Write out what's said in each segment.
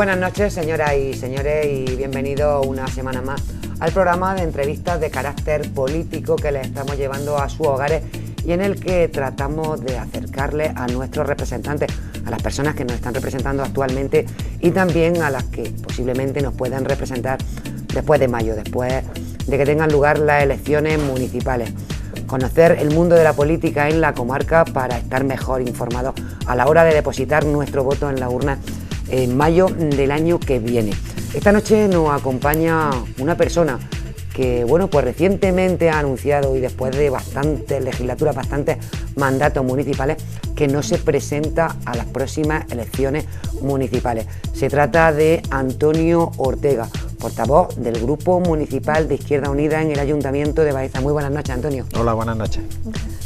buenas noches, señoras y señores, y bienvenidos una semana más al programa de entrevistas de carácter político que les estamos llevando a sus hogares y en el que tratamos de acercarles a nuestros representantes, a las personas que nos están representando actualmente y también a las que posiblemente nos puedan representar después de mayo, después de que tengan lugar las elecciones municipales. Conocer el mundo de la política en la comarca para estar mejor informados a la hora de depositar nuestro voto en la urna en mayo del año que viene. Esta noche nos acompaña una persona que, bueno, pues recientemente ha anunciado y después de bastantes legislaturas, bastantes mandatos municipales, que no se presenta a las próximas elecciones municipales. Se trata de Antonio Ortega, portavoz del Grupo Municipal de Izquierda Unida en el Ayuntamiento de Baeza. Muy buenas noches, Antonio. Hola, buenas noches.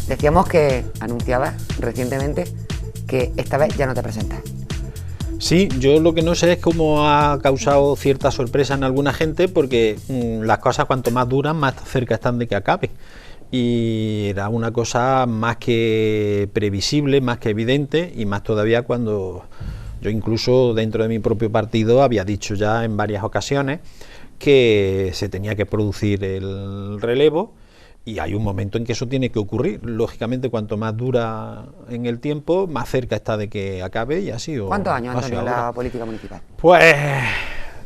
Decíamos que anunciabas recientemente que esta vez ya no te presentas. Sí, yo lo que no sé es cómo ha causado cierta sorpresa en alguna gente, porque las cosas cuanto más duran, más cerca están de que acabe. Y era una cosa más que previsible, más que evidente, y más todavía cuando yo incluso dentro de mi propio partido había dicho ya en varias ocasiones que se tenía que producir el relevo. Y hay un momento en que eso tiene que ocurrir. Lógicamente, cuanto más dura en el tiempo, más cerca está de que acabe y así. ¿Cuántos años, Antonio, la política municipal? Pues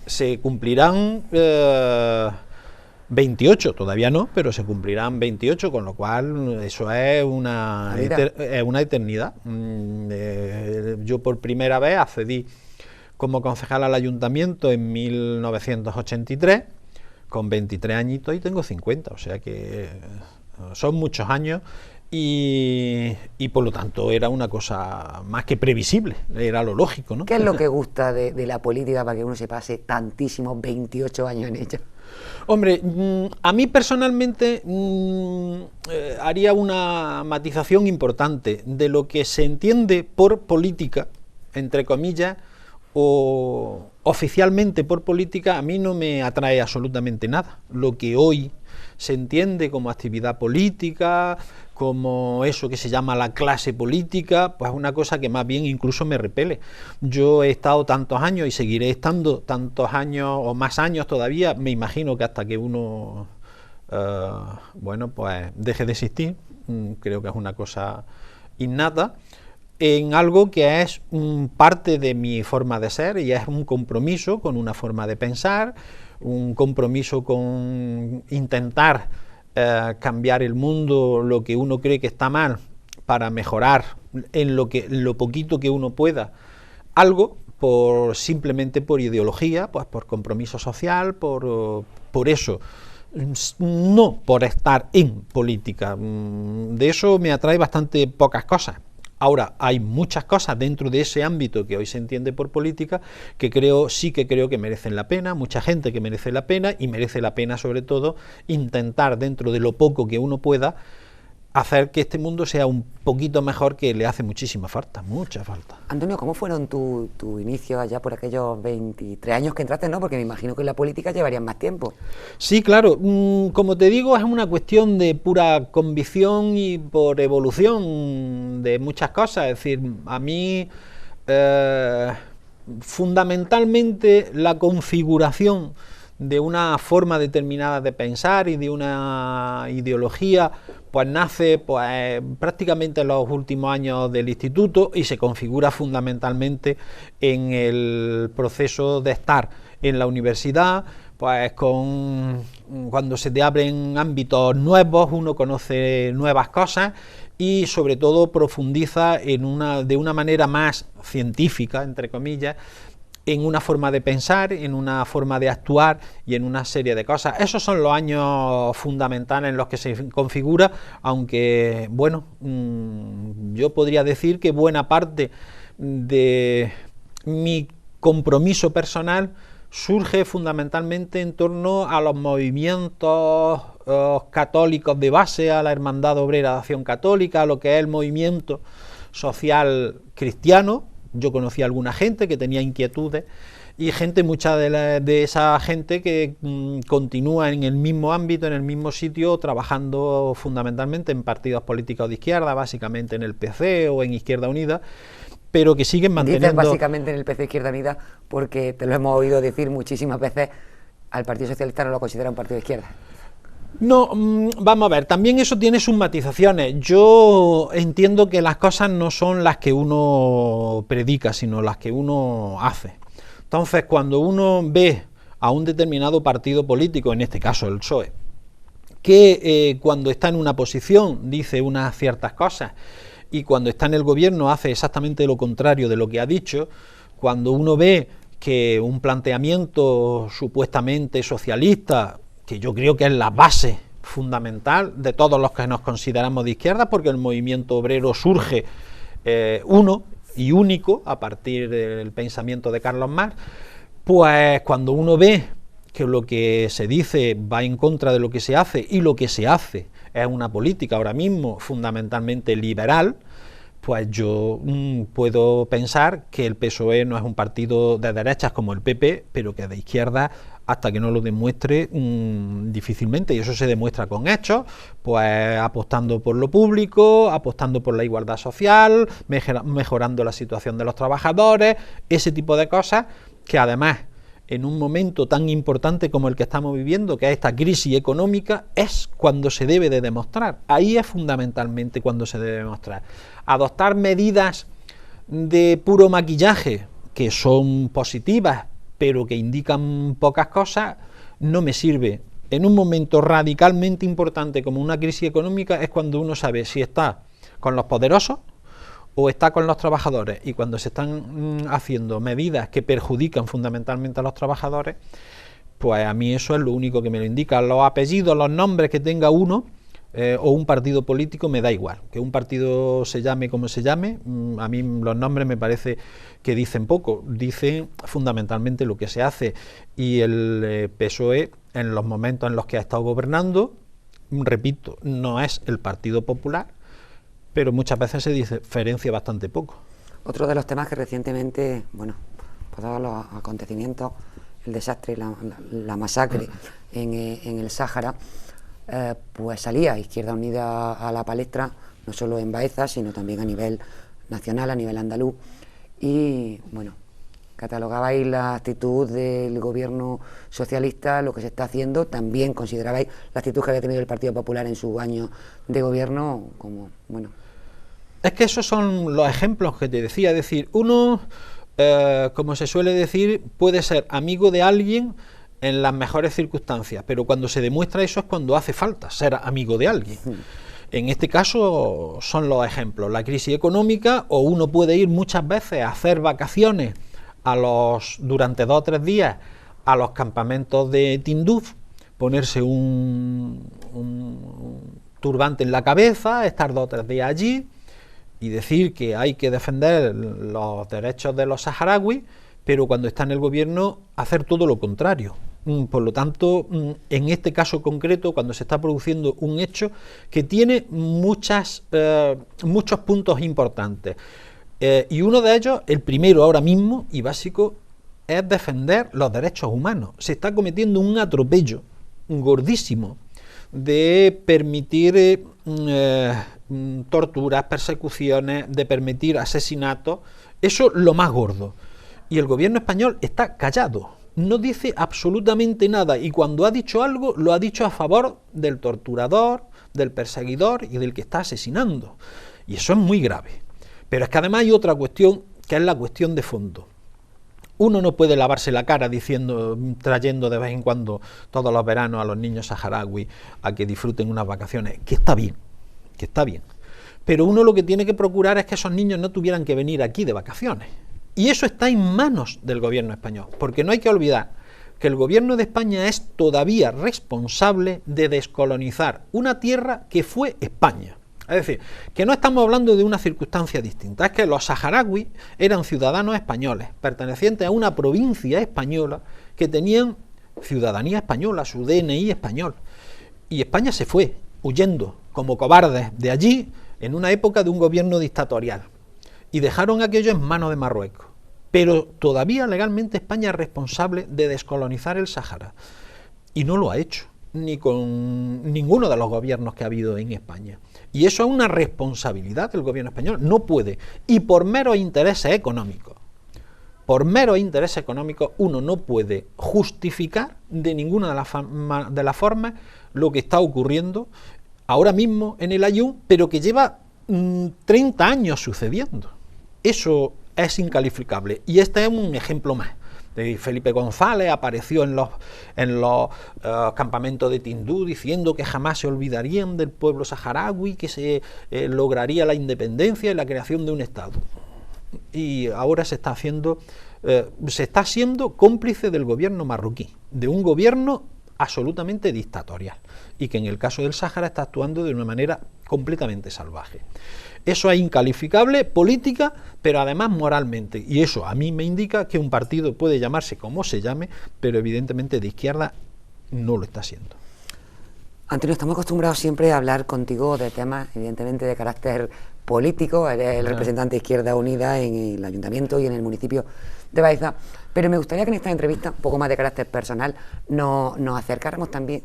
se cumplirán 28, todavía no, pero se cumplirán 28, con lo cual eso es una eternidad. Yo por primera vez accedí como concejal al ayuntamiento en 1983, con 23 añitos, y tengo 50, o sea que son muchos años y por lo tanto era una cosa más que previsible, era lo lógico, ¿no? ¿Qué es lo que gusta de la política para que uno se pase tantísimos 28 años en ella? Hombre, a mí personalmente haría una matización importante de lo que se entiende por política, entre comillas, o oficialmente por política. A mí no me atrae absolutamente nada. Lo que hoy se entiende como actividad política, como eso que se llama la clase política, pues es una cosa que más bien incluso me repele. Yo he estado tantos años y seguiré estando tantos años o más años todavía, me imagino que hasta que uno bueno, pues deje de existir. Creo que es una cosa innata en algo que es parte de mi forma de ser, y es un compromiso con una forma de pensar, un compromiso con intentar cambiar el mundo, lo que uno cree que está mal, para mejorar en lo poquito que uno pueda algo, simplemente por ideología, pues por compromiso social, por eso, no por estar en política. De eso me atrae bastante pocas cosas. Ahora, hay muchas cosas dentro de ese ámbito que hoy se entiende por política que sí que creo que merecen la pena, mucha gente que merece la pena, y merece la pena sobre todo intentar, dentro de lo poco que uno pueda, hacer que este mundo sea un poquito mejor, que le hace muchísima falta, mucha falta. Antonio, ¿cómo fueron tu inicio allá por aquellos 23 años que entraste, no? Porque me imagino que en la política llevarían más tiempo. Sí, claro. Como te digo, es una cuestión de pura convicción y por evolución de muchas cosas. Es decir, a mí fundamentalmente la configuración de una forma determinada de pensar y de una ideología, pues nace prácticamente en los últimos años del instituto, y se configura fundamentalmente en el proceso de estar en la universidad, pues cuando se te abren ámbitos nuevos, uno conoce nuevas cosas y sobre todo profundiza de una manera más científica, entre comillas, en una forma de pensar, en una forma de actuar y en una serie de cosas. Esos son los años fundamentales en los que se configura, aunque, bueno, yo podría decir que buena parte de mi compromiso personal surge fundamentalmente en torno a los movimientos católicos de base, a la Hermandad Obrera de Acción Católica, a lo que es el movimiento social cristiano. Yo conocí a alguna gente que tenía inquietudes, y mucha de esa gente que continúa en el mismo ámbito, en el mismo sitio, trabajando fundamentalmente en partidos políticos de izquierda, básicamente en el PC o en Izquierda Unida, pero que siguen manteniendo... Dices básicamente en el PC Izquierda Unida, porque te lo hemos oído decir muchísimas veces, al Partido Socialista no lo considera un partido de izquierda. No, vamos a ver, también eso tiene sus matizaciones. Yo entiendo que las cosas no son las que uno predica, sino las que uno hace. Entonces, cuando uno ve a un determinado partido político, en este caso el PSOE, que cuando está en una posición dice unas ciertas cosas y cuando está en el gobierno hace exactamente lo contrario de lo que ha dicho, cuando uno ve que un planteamiento supuestamente socialista, que yo creo que es la base fundamental de todos los que nos consideramos de izquierda, porque el movimiento obrero surge uno y único a partir del pensamiento de Carlos Marx, pues cuando uno ve que lo que se dice va en contra de lo que se hace y lo que se hace es una política ahora mismo fundamentalmente liberal, pues yo puedo pensar que el PSOE no es un partido de derechas como el PP, pero que de izquierda, hasta que no lo demuestre, difícilmente, y eso se demuestra con hechos, pues apostando por lo público, apostando por la igualdad social, mejorando la situación de los trabajadores, ese tipo de cosas que además en un momento tan importante como el que estamos viviendo, que es esta crisis económica, es cuando se debe de demostrar. Ahí es fundamentalmente cuando se debe demostrar. Adoptar medidas de puro maquillaje, que son positivas, pero que indican pocas cosas, no me sirve. En un momento radicalmente importante como una crisis económica es cuando uno sabe si está con los poderosos o está con los trabajadores, y cuando se están haciendo medidas que perjudican fundamentalmente a los trabajadores, pues a mí eso es lo único que me lo indica. Los apellidos, los nombres que tenga uno o un partido político me da igual, que un partido se llame como se llame, a mí los nombres me parece que dicen poco, dicen fundamentalmente lo que se hace, y el PSOE en los momentos en los que ha estado gobernando, repito, no es el Partido Popular, pero muchas veces se diferencia bastante poco. Otro de los temas que recientemente, bueno, por todos los acontecimientos, el desastre, la masacre en el Sáhara, pues salía Izquierda Unida a la palestra, no solo en Baeza, sino también a nivel nacional, a nivel andaluz, y bueno, catalogabais la actitud del gobierno socialista, lo que se está haciendo, también considerabais la actitud que había tenido el Partido Popular en su año de gobierno como, bueno... Es que esos son los ejemplos que te decía, es decir, uno, como se suele decir, puede ser amigo de alguien en las mejores circunstancias, pero cuando se demuestra eso es cuando hace falta ser amigo de alguien. En este caso son los ejemplos, la crisis económica, o uno puede ir muchas veces a hacer vacaciones durante 2 o 3 días a los campamentos de Tinduf, ponerse un turbante en la cabeza, estar 2 o 3 días allí y decir que hay que defender los derechos de los saharauis, pero cuando está en el gobierno hacer todo lo contrario. Por lo tanto, en este caso concreto, cuando se está produciendo un hecho que tiene muchos puntos importantes, y uno de ellos, el primero ahora mismo y básico, es defender los derechos humanos. Se está cometiendo un atropello gordísimo de permitir torturas, persecuciones, de permitir asesinatos. Eso es lo más gordo. Y el gobierno español está callado, no dice absolutamente nada, y cuando ha dicho algo, lo ha dicho a favor del torturador, del perseguidor y del que está asesinando. Y eso es muy grave. Pero es que además hay otra cuestión, que es la cuestión de fondo. Uno no puede lavarse la cara trayendo de vez en cuando todos los veranos a los niños saharauis a que disfruten unas vacaciones, que está bien, pero uno lo que tiene que procurar es que esos niños no tuvieran que venir aquí de vacaciones, y eso está en manos del gobierno español, porque no hay que olvidar que el gobierno de España es todavía responsable de descolonizar una tierra que fue España. Es decir, que no estamos hablando de una circunstancia distinta, es que los saharauis eran ciudadanos españoles, pertenecientes a una provincia española, que tenían ciudadanía española, su DNI español, y España se fue, huyendo, como cobardes, de allí, en una época de un gobierno dictatorial, y dejaron aquello en manos de Marruecos, pero todavía legalmente España es responsable de descolonizar el Sáhara, y no lo ha hecho. ni con ninguno de los gobiernos que ha habido en España. Y eso es una responsabilidad del gobierno español. No puede. Y por meros intereses económicos, uno no puede justificar de ninguna de las formas lo que está ocurriendo ahora mismo en el Ayun, pero que lleva 30 años sucediendo. Eso es incalificable. Y este es un ejemplo más. Felipe González apareció en los campamentos de Tindú diciendo que jamás se olvidarían del pueblo saharaui, que se lograría la independencia y la creación de un Estado. Y ahora se está siendo cómplice del gobierno marroquí, de un gobierno absolutamente dictatorial, y que en el caso del Sáhara está actuando de una manera completamente salvaje. Eso es incalificable, política, pero además moralmente, y eso a mí me indica que un partido puede llamarse como se llame, pero evidentemente de izquierda no lo está haciendo. Antonio, estamos acostumbrados siempre a hablar contigo de temas, evidentemente, de carácter político. Eres el representante de Izquierda Unida en el Ayuntamiento y en el municipio de Baeza, pero me gustaría que en esta entrevista, un poco más de carácter personal, nos acercáramos también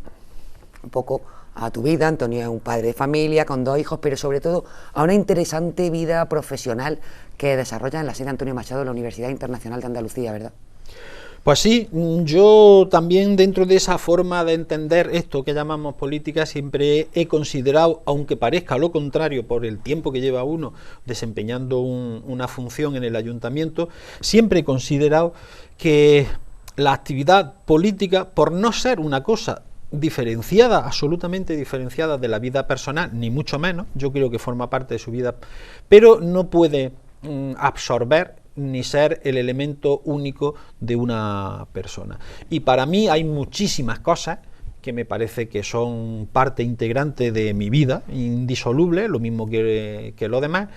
un poco a tu vida. Antonio es un padre de familia con 2 hijos, pero sobre todo a una interesante vida profesional que desarrolla en la sede Antonio Machado de la Universidad Internacional de Andalucía, ¿verdad? Pues sí, yo también dentro de esa forma de entender esto que llamamos política siempre he considerado, aunque parezca lo contrario por el tiempo que lleva uno desempeñando una función en el ayuntamiento, siempre he considerado que la actividad política, por no ser una cosa diferenciada, absolutamente diferenciada de la vida personal, ni mucho menos, yo creo que forma parte de su vida, pero no puede absorber ni ser el elemento único de una persona. Y para mí hay muchísimas cosas que me parece que son parte integrante de mi vida, indisoluble, lo mismo que lo demás,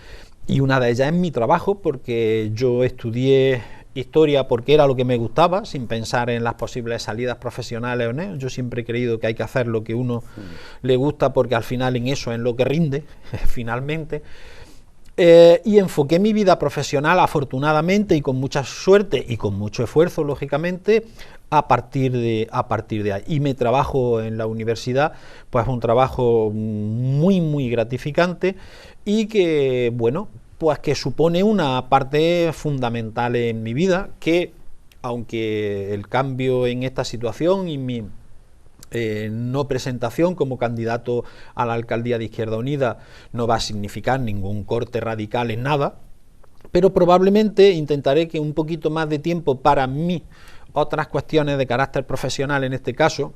y una de ellas es mi trabajo, porque yo estudié historia porque era lo que me gustaba, sin pensar en las posibles salidas profesionales o no. Yo siempre he creído que hay que hacer lo que uno le gusta, porque al final en eso es en lo que rinde, finalmente. Y enfoqué mi vida profesional, afortunadamente y con mucha suerte y con mucho esfuerzo, lógicamente, a partir de ahí. Y mi trabajo en la universidad, pues un trabajo muy gratificante y que, bueno, pues que supone una parte fundamental en mi vida, que aunque el cambio en esta situación y mi no presentación como candidato a la alcaldía de Izquierda Unida no va a significar ningún corte radical en nada, pero probablemente intentaré que un poquito más de tiempo para mí, otras cuestiones de carácter profesional en este caso,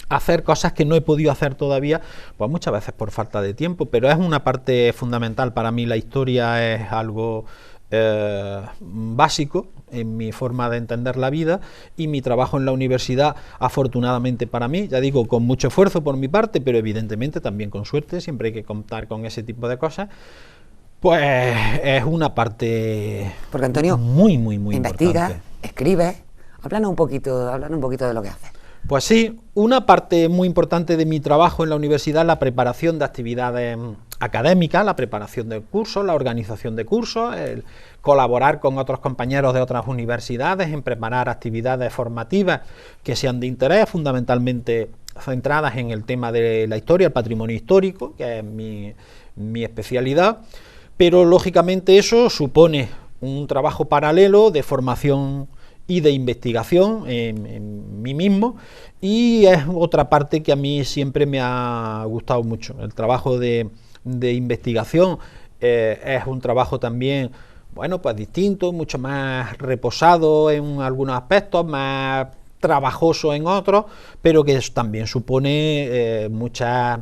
hacer cosas que no he podido hacer todavía, pues muchas veces por falta de tiempo, pero es una parte fundamental para mí. La historia es algo básico en mi forma de entender la vida, y mi trabajo en la universidad, afortunadamente para mí, ya digo, con mucho esfuerzo por mi parte, pero evidentemente también con suerte, siempre hay que contar con ese tipo de cosas, pues es una parte. Porque Antonio, muy investiga, importante. escribe, háblanos un poquito de lo que haces. Pues sí, una parte muy importante de mi trabajo en la universidad es la preparación de actividades académicas, la preparación de cursos, la organización de cursos, el colaborar con otros compañeros de otras universidades en preparar actividades formativas que sean de interés, fundamentalmente centradas en el tema de la historia, el patrimonio histórico, que es mi especialidad, pero lógicamente eso supone un trabajo paralelo de formación y de investigación en mí mismo, y es otra parte que a mí siempre me ha gustado mucho. El trabajo de investigación es un trabajo también, bueno, pues distinto, mucho más reposado en algunos aspectos, más trabajoso en otros, pero que también supone muchas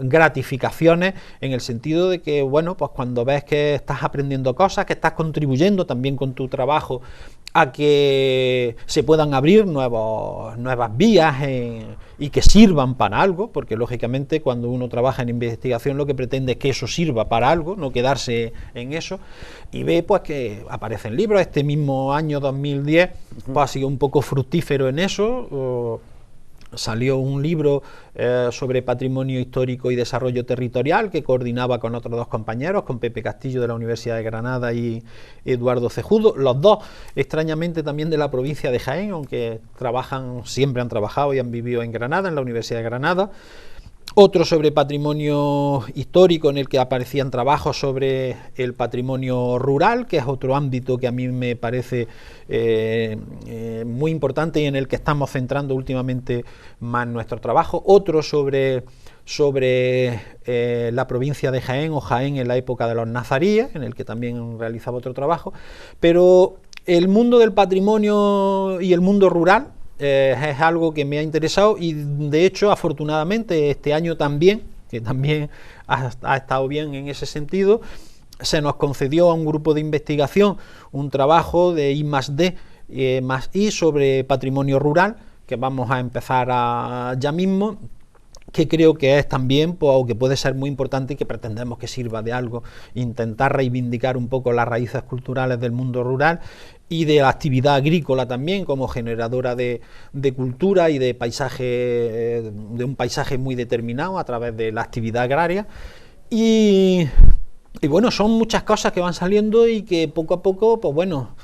gratificaciones, en el sentido de que, bueno, pues cuando ves que estás aprendiendo cosas, que estás contribuyendo también con tu trabajo a que se puedan abrir nuevas vías y que sirvan para algo, porque lógicamente cuando uno trabaja en investigación lo que pretende es que eso sirva para algo, no quedarse en eso, y ve pues que aparecen libros. Este mismo año 2010 pues ha sido un poco fructífero en eso. salió un libro sobre patrimonio histórico y desarrollo territorial que coordinaba con otros dos compañeros, con Pepe Castillo de la Universidad de Granada y Eduardo Cejudo, los dos extrañamente también de la provincia de Jaén, aunque siempre han trabajado y han vivido en Granada, en la Universidad de Granada. Otro sobre patrimonio histórico, en el que aparecían trabajos sobre el patrimonio rural, que es otro ámbito que a mí me parece muy importante y en el que estamos centrando últimamente más nuestro trabajo. Otro sobre la provincia de Jaén o Jaén en la época de los nazaríes, en el que también realizaba otro trabajo. Pero el mundo del patrimonio y el mundo rural es algo que me ha interesado y de hecho afortunadamente este año también, que también ha estado bien en ese sentido, se nos concedió a un grupo de investigación un trabajo de I+D más I sobre patrimonio rural que vamos a empezar ya mismo, que creo que es también, o que puede ser muy importante y que pretendemos que sirva de algo, intentar reivindicar un poco las raíces culturales del mundo rural y de la actividad agrícola también como generadora de cultura y de paisaje, de un paisaje muy determinado a través de la actividad agraria. Y bueno, son muchas cosas que van saliendo y que poco a poco, pues bueno,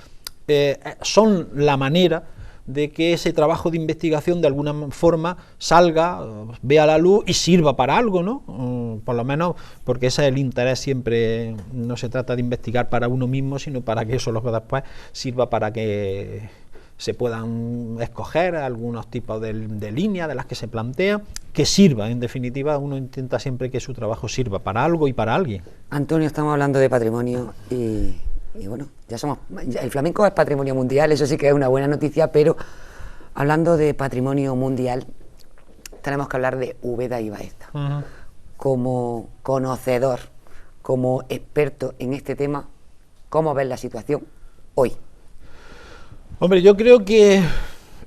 son la manera de que ese trabajo de investigación de alguna forma salga, vea la luz y sirva para algo, ¿no? Por lo menos porque ese es el interés siempre, no se trata de investigar para uno mismo, sino para que eso luego después sirva para que se puedan escoger algunos tipos de líneas de las que se plantean, que sirva, en definitiva, uno intenta siempre que su trabajo sirva para algo y para alguien. Antonio, estamos hablando de patrimonio y bueno, el flamenco es patrimonio mundial, eso sí que es una buena noticia, pero hablando de patrimonio mundial, tenemos que hablar de Úbeda y Baeza. Como conocedor, como experto en este tema, ¿cómo ves la situación hoy? Hombre, yo creo que,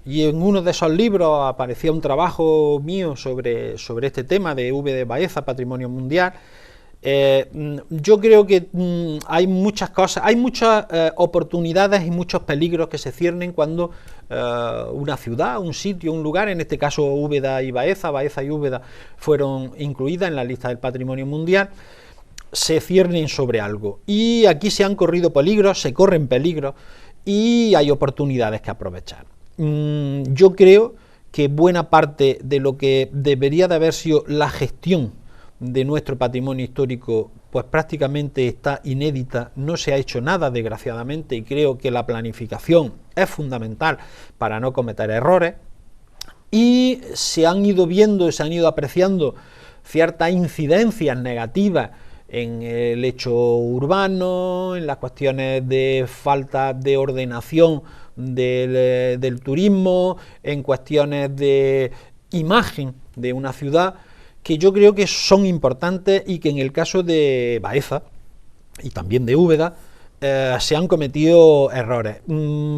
y en uno de esos libros aparecía un trabajo mío sobre este tema de Úbeda y Baeza, patrimonio mundial. Yo creo que hay muchas cosas, hay muchas oportunidades y muchos peligros que se ciernen cuando una ciudad, un sitio, un lugar, en este caso Úbeda y Baeza y Úbeda fueron incluidas en la lista del patrimonio mundial, se ciernen sobre algo. Y aquí se han corrido peligros, se corren peligros y hay oportunidades que aprovechar. Yo creo que buena parte de lo que debería de haber sido la gestión de nuestro patrimonio histórico, pues prácticamente está inédita, no se ha hecho nada desgraciadamente, y creo que la planificación es fundamental para no cometer errores, y se han ido viendo, se han ido apreciando ciertas incidencias negativas en el hecho urbano, en las cuestiones de falta de ordenación del turismo, en cuestiones de imagen de una ciudad, que yo creo que son importantes y que en el caso de Baeza y también de Úbeda se han cometido errores.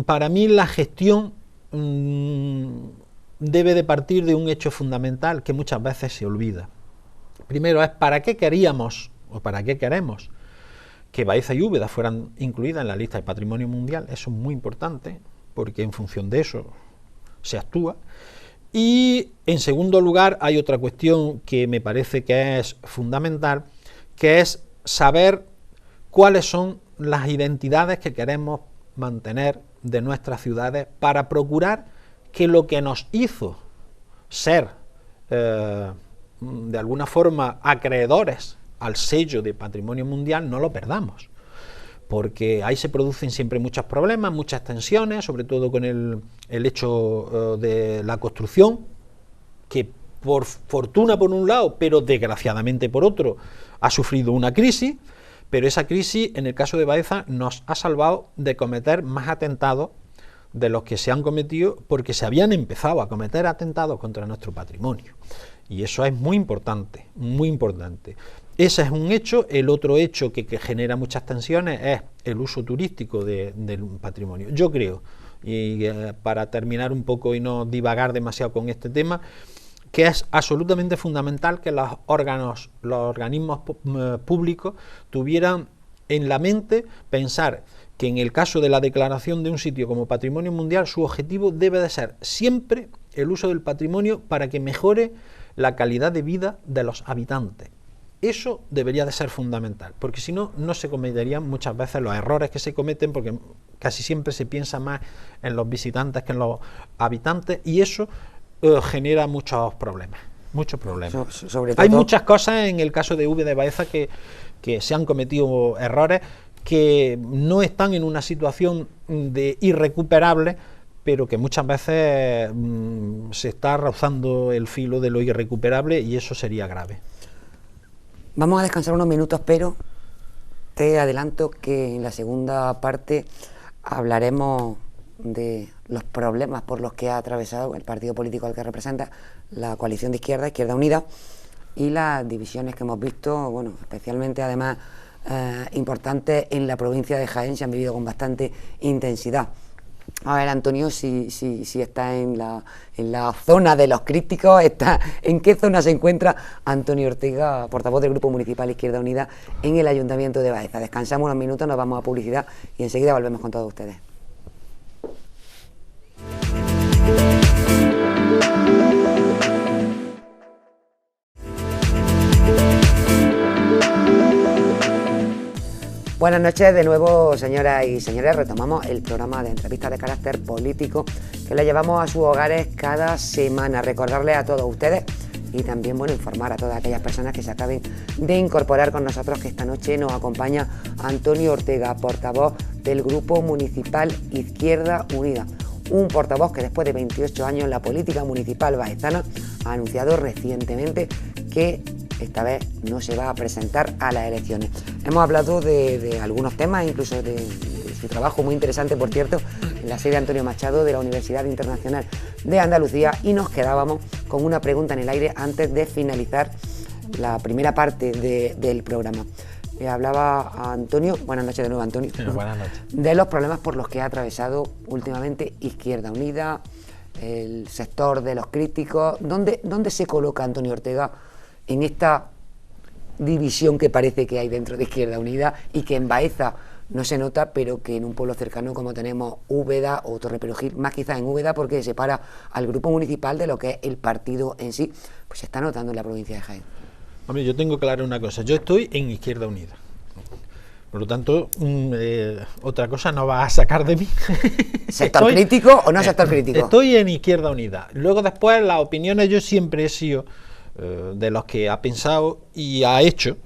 Para mí la gestión debe de partir de un hecho fundamental que muchas veces se olvida. Primero es ¿para qué queríamos o para qué queremos que Baeza y Úbeda fueran incluidas en la lista de patrimonio mundial? Eso es muy importante porque en función de eso se actúa. Y en segundo lugar hay otra cuestión que me parece que es fundamental, que es saber cuáles son las identidades que queremos mantener de nuestras ciudades para procurar que lo que nos hizo ser de alguna forma acreedores al sello de patrimonio mundial no lo perdamos, porque ahí se producen siempre muchos problemas, muchas tensiones, sobre todo con el hecho de la construcción, que por fortuna por un lado, pero desgraciadamente por otro, ha sufrido una crisis, pero esa crisis, en el caso de Baeza, nos ha salvado de cometer más atentados de los que se han cometido, porque se habían empezado a cometer atentados contra nuestro patrimonio. Y eso es muy importante, muy importante. Ese es un hecho. El otro hecho que genera muchas tensiones es el uso turístico del patrimonio. Yo creo, y para terminar un poco y no divagar demasiado con este tema, que es absolutamente fundamental que los organismos públicos tuvieran en la mente pensar que en el caso de la declaración de un sitio como patrimonio mundial, su objetivo debe de ser siempre el uso del patrimonio para que mejore la calidad de vida de los habitantes. Eso debería de ser fundamental, porque si no, no se cometerían muchas veces los errores que se cometen, porque casi siempre se piensa más en los visitantes que en los habitantes, y eso genera muchos problemas. Muchos problemas. Sobre todo, hay muchas cosas en el caso de Úbeda de Baeza que se han cometido errores que no están en una situación de irrecuperable, pero que muchas veces se está rozando el filo de lo irrecuperable, y eso sería grave. Vamos a descansar unos minutos, pero te adelanto que en la segunda parte hablaremos de los problemas por los que ha atravesado el partido político al que representa, la coalición de izquierda, Izquierda Unida, y las divisiones que hemos visto, bueno, especialmente además importantes en la provincia de Jaén, se han vivido con bastante intensidad. A ver, Antonio, si está en la zona de los críticos, ¿en qué zona se encuentra Antonio Ortega, portavoz del Grupo Municipal Izquierda Unida en el Ayuntamiento de Baeza? Descansamos unos minutos, nos vamos a publicidad y enseguida volvemos con todos ustedes. Buenas noches de nuevo, señoras y señores. Retomamos el programa de entrevistas de carácter político que le llevamos a sus hogares cada semana. Recordarles a todos ustedes y también, bueno, informar a todas aquellas personas que se acaben de incorporar con nosotros que esta noche nos acompaña Antonio Ortega, portavoz del Grupo Municipal Izquierda Unida. Un portavoz que después de 28 años en la política municipal baezana ha anunciado recientemente que esta vez no se va a presentar a las elecciones. Hemos hablado de algunos temas, incluso de su trabajo muy interesante, por cierto, en la sede Antonio Machado de la Universidad Internacional de Andalucía, y nos quedábamos con una pregunta en el aire antes de finalizar la primera parte del programa. Hablaba a Antonio, buenas noches de nuevo, Antonio, buenas noches, de los problemas por los que ha atravesado últimamente Izquierda Unida, el sector de los críticos. ¿Dónde se coloca Antonio Ortega en esta división que parece que hay dentro de Izquierda Unida y que en Baeza no se nota, pero que en un pueblo cercano como tenemos Úbeda o Torreperogil, más quizás en Úbeda porque separa al grupo municipal de lo que es el partido en sí, pues se está notando en la provincia de Jaén? Hombre, yo tengo claro una cosa, yo estoy en Izquierda Unida, por lo tanto, otra cosa no va a sacar de mí. ¿Sector crítico o no sector crítico? Estoy en Izquierda Unida. Luego después las opiniones, yo siempre he sido de los que ha pensado y ha hecho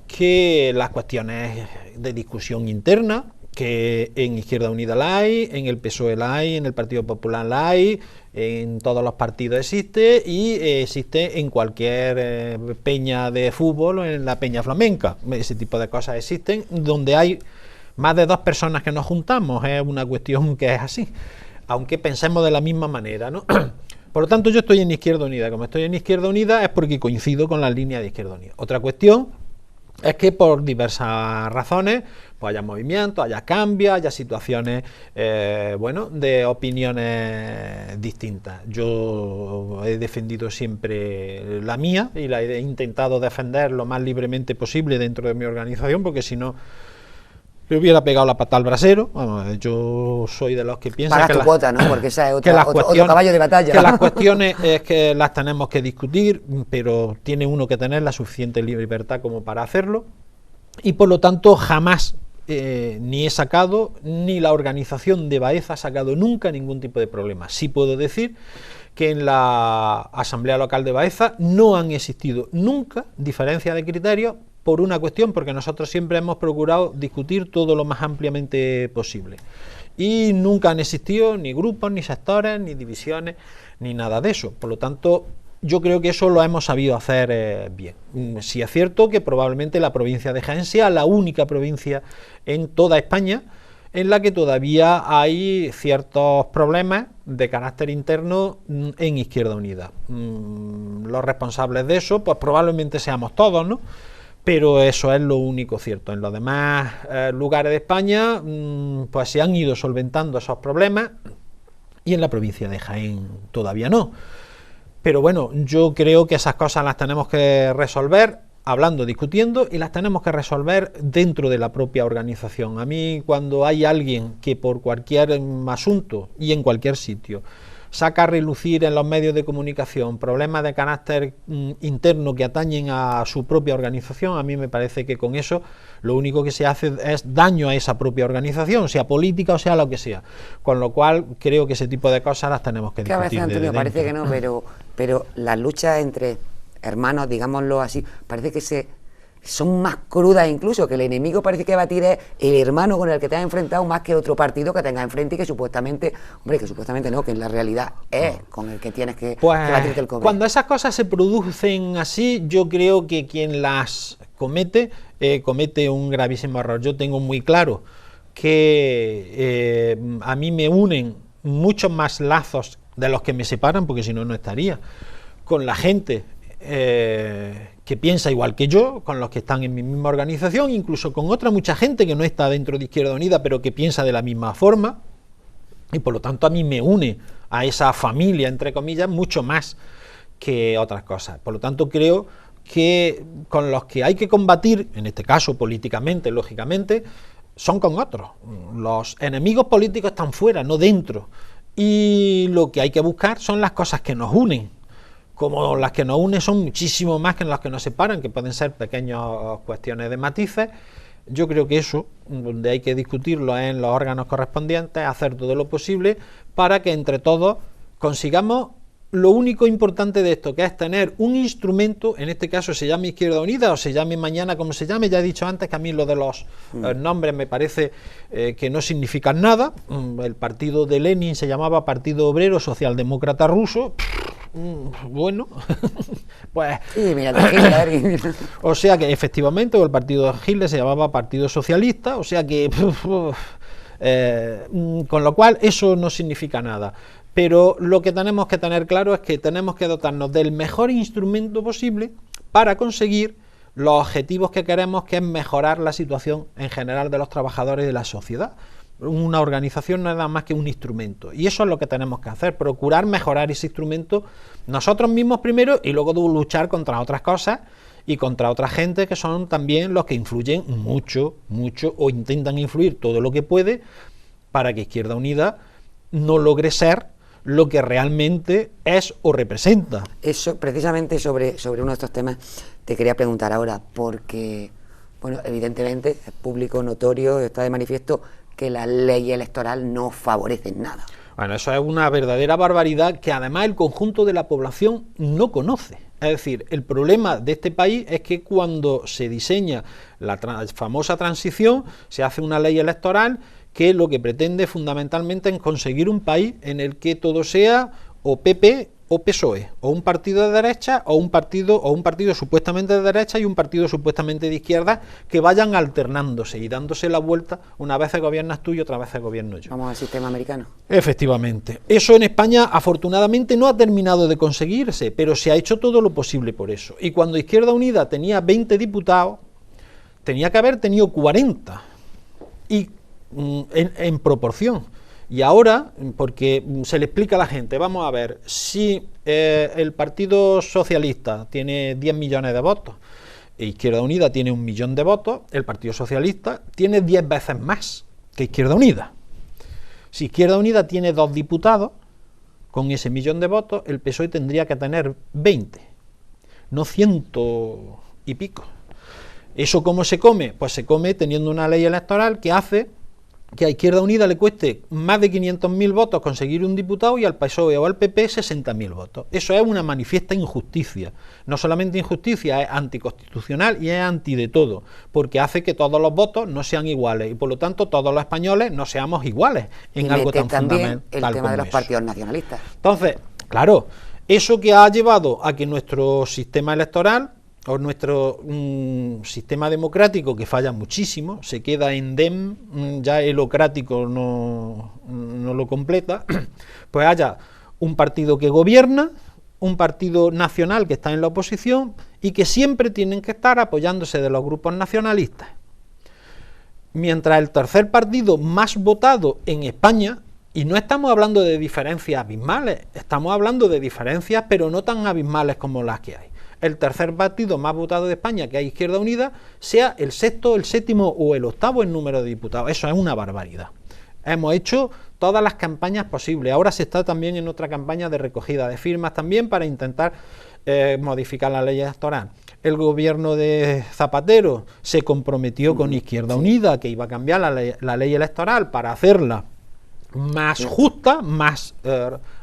que las cuestiones de discusión interna, que en Izquierda Unida la hay, en el PSOE la hay, en el Partido Popular la hay, en todos los partidos existe, y existe en cualquier peña de fútbol o en la peña flamenca. Ese tipo de cosas existen, donde hay más de 2 personas que nos juntamos, es una cuestión que es así, aunque pensemos de la misma manera, ¿no? Por lo tanto, yo estoy en Izquierda Unida. Como estoy en Izquierda Unida es porque coincido con la línea de Izquierda Unida. Otra cuestión es que por diversas razones pues haya movimientos, haya cambios, haya situaciones bueno, de opiniones distintas. Yo he defendido siempre la mía y la he intentado defender lo más libremente posible dentro de mi organización, porque si no le hubiera pegado la pata al brasero. Vamos, yo soy de los que piensan pagas que tu cuota, ¿no? Porque esa es otro caballo de batalla. Que las cuestiones es que las tenemos que discutir, pero tiene uno que tener la suficiente libertad como para hacerlo, y por lo tanto jamás ni he sacado, ni la organización de Baeza ha sacado nunca ningún tipo de problema. Sí puedo decir que en la Asamblea Local de Baeza no han existido nunca diferencias de criterios, por una cuestión, porque nosotros siempre hemos procurado discutir todo lo más ampliamente posible, y nunca han existido ni grupos, ni sectores, ni divisiones, ni nada de eso. Por lo tanto, yo creo que eso lo hemos sabido hacer bien. Sí es cierto que probablemente la provincia de Jaén sea la única provincia en toda España en la que todavía hay ciertos problemas de carácter interno en Izquierda Unida. Los responsables de eso, pues probablemente seamos todos, ¿no? Pero eso es lo único cierto. En los demás lugares de España pues se han ido solventando esos problemas, y en la provincia de Jaén todavía no. Pero bueno, yo creo que esas cosas las tenemos que resolver hablando, discutiendo, y las tenemos que resolver dentro de la propia organización. A mí, cuando hay alguien que por cualquier asunto y en cualquier sitio saca a relucir en los medios de comunicación problemas de carácter interno que atañen a su propia organización, a mí me parece que con eso lo único que se hace es daño a esa propia organización, sea política o sea lo que sea, con lo cual creo que ese tipo de cosas las tenemos que discutir. A veces, Antonio, parece que no, pero las luchas entre hermanos, digámoslo así, parece que son más crudas incluso, que el enemigo parece que batir es el hermano con el que te has enfrentado más que otro partido que tengas enfrente y que supuestamente no, que en la realidad es con el que tienes que batirte el cobre. Cuando esas cosas se producen así, yo creo que quien las comete un gravísimo error. Yo tengo muy claro que a mí me unen muchos más lazos de los que me separan, porque si no, no estaría con la gente que piensa igual que yo, con los que están en mi misma organización, incluso con otra mucha gente que no está dentro de Izquierda Unida, pero que piensa de la misma forma, y por lo tanto a mí me une a esa familia, entre comillas, mucho más que otras cosas. Por lo tanto creo que con los que hay que combatir, en este caso políticamente, lógicamente, son con otros. Los enemigos políticos están fuera, no dentro, y lo que hay que buscar son las cosas que nos unen. Como las que nos unen son muchísimo más que las que nos separan, que pueden ser pequeñas cuestiones de matices. Yo creo que eso, donde hay que discutirlo es en los órganos correspondientes, hacer todo lo posible para que entre todos consigamos lo único importante de esto, que es tener un instrumento, en este caso se llame Izquierda Unida o se llame mañana como se llame. Ya he dicho antes que a mí lo de los nombres me parece que no significan nada. El partido de Lenin se llamaba Partido Obrero Socialdemócrata Ruso. Bueno, pues sí, mira, Hitler. O sea que efectivamente, o el partido de Hitler se llamaba Partido Socialista, o sea que con lo cual eso no significa nada. Pero lo que tenemos que tener claro es que tenemos que dotarnos del mejor instrumento posible para conseguir los objetivos que queremos, que es mejorar la situación en general de los trabajadores y de la sociedad. Una organización no es nada más que un instrumento, y eso es lo que tenemos que hacer, procurar mejorar ese instrumento nosotros mismos primero y luego luchar contra otras cosas y contra otra gente que son también los que influyen mucho o intentan influir todo lo que puede para que Izquierda Unida no logre ser lo que realmente es o representa. Eso, precisamente sobre uno de estos temas te quería preguntar ahora, porque, bueno, evidentemente es público, notorio, está de manifiesto que la ley electoral no favorece nada. Bueno, eso es una verdadera barbaridad que además el conjunto de la población no conoce. Es decir, el problema de este país es que cuando se diseña la famosa transición, se hace una ley electoral que lo que pretende fundamentalmente es conseguir un país en el que todo sea o PP o PSOE, o un partido de derecha o un partido supuestamente de derecha y un partido supuestamente de izquierda, que vayan alternándose y dándose la vuelta, una vez gobiernas tú y otra vez gobierno yo. Vamos al sistema americano. Efectivamente. Eso en España afortunadamente no ha terminado de conseguirse, pero se ha hecho todo lo posible por eso. Y cuando Izquierda Unida tenía 20 diputados, tenía que haber tenido 40, y en proporción. Y ahora, porque se le explica a la gente, vamos a ver, si el Partido Socialista tiene 10 millones de votos e Izquierda Unida tiene 1 millón de votos, el Partido Socialista tiene 10 veces más que Izquierda Unida. Si Izquierda Unida tiene 2 diputados, con ese 1 millón de votos, el PSOE tendría que tener 20, no 100 y pico. ¿Eso cómo se come? Pues se come teniendo una ley electoral que hace que a Izquierda Unida le cueste más de 500.000 votos conseguir un diputado y al PSOE o al PP 60.000 votos. Eso es una manifiesta injusticia. No solamente injusticia, es anticonstitucional y es anti de todo, porque hace que todos los votos no sean iguales y por lo tanto todos los españoles no seamos iguales en algo tan fundamental el tema de los partidos nacionalistas. Entonces, claro, eso que ha llevado a que nuestro sistema electoral o nuestro sistema democrático, que falla muchísimo, se queda endem, ya elocrático no lo completa, pues haya un partido que gobierna, un partido nacional que está en la oposición y que siempre tienen que estar apoyándose de los grupos nacionalistas. Mientras el tercer partido más votado en España, y no estamos hablando de diferencias abismales, estamos hablando de diferencias pero no tan abismales como las que hay. El tercer partido más votado de España, que hay Izquierda Unida, sea el sexto, el séptimo o el octavo en número de diputados. Eso es una barbaridad. hemos hecho todas las campañas posibles. Ahora se está también en otra campaña de recogida de firmas también para intentar modificar la ley electoral. El gobierno de Zapatero se comprometió con Izquierda Unida que iba a cambiar la ley electoral para hacerla más justa, más